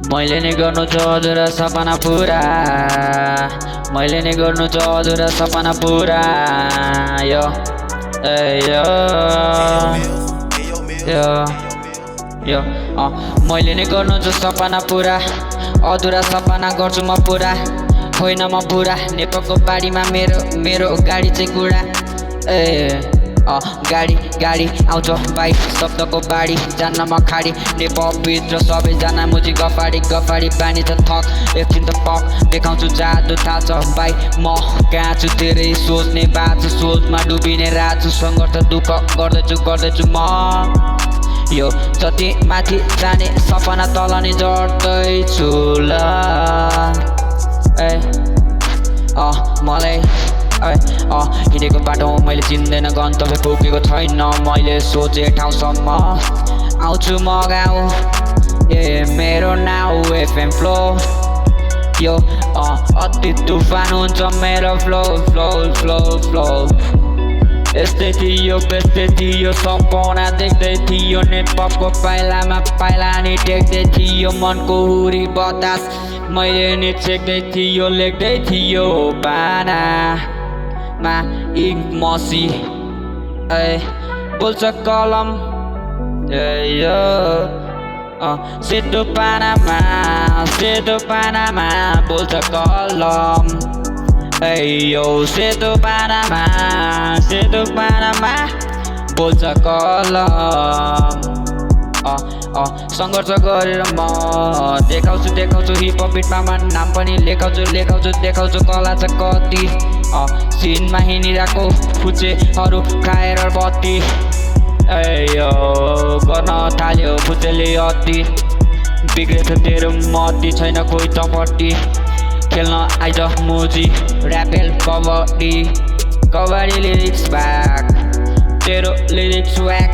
मैले नै गर्नु छ अधुरा सपना पुरा, मैले नै गर्नु छ अधुरा सपना पुरा। यो यो यो यो मैले नै गर्नु छ सपना पुरा, अधुरा सपना गर्छु म पुरा। होइन म बुढा, नेपालको बारीमा मेरो गाडी चाहिँ गुडा। गाडी गाडी आउँछ बाइक शब्दको बाढी, जान्न म खाडी। नेपालभित्र सबैजना मुजी गफाडी गफाडी बानी छ थक। एकछिन त पक देखाउँछु जादु थाहा छ भाइ, म कहाँ छु धेरै सोच्ने बाछु, सोचमा डुबिने राजु। सङ्घर्ष दुःख गर्दैछु म, यो जति माथि जाने सपना तल नि झर्दैछु ल। मलाई हिँडेको बाटो मैले चिन्दैन, गन्तव्य पुगेको छैन मैले सोचे ठाउँसम्म। आउँछु म गाउँ मेरो नाउ एफएम फ्लो, यो अति तुफान हुन्छ मेरो फ्लो फ्लो फ्लो फ्लो। यस्तै थियो बेस्तै थियो सपना देख्दै थियो, नेपालको पाइलामा पाइला नि टेक्दै थियो। मनको हुरी बतास मैले नि छेक्दै थियो, लेख्दै थियो पानामा इङ्क मसी। बोल्छ कलम सेतो पानामा बोल्छ कलम। यो सेतो पानामा बोल्छ कलम। सङ्घर्ष गरेर म देखाउँछु हिपहप बिटमा नाम पनि देखाउँछु कला छ कति। सिनमा हिँडिरहेको फुचेहरू खाएर बत्ती, यो गर्न थाल्यो फुचेले अति। बिग्रेछ तेरो मती छैन कोही तपट्टि, खेल्न आइज मुजी ऱ्यापेल कबड्डी लिरिक्स ब्याक। तेरो लिरिक्स व्याक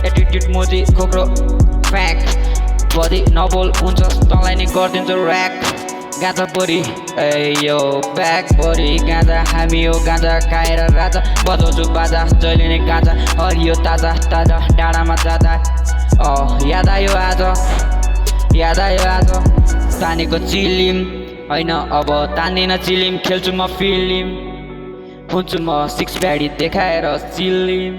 एटिट्युड मुजी खोक्रो फ्याक। बढी नबोल हुन्छ तँलाई नि गरिदिन्छु ऱ्याक। गाँजा पोरी यो ब्याक पोरी गाँजा, हामी यो गाँजा खाएर राजा। बजाउँछु बाजा जहिले नै गाँजा, हरियो ताजा ताजा डाँडामा जाँदा। याद आयो आज तानेको चिलिम, होइन अब तान्दिन चिलिम। खेल्छु म फिल्म, हुन्छु म सिक्स प्याडी देखाएर चिलिम।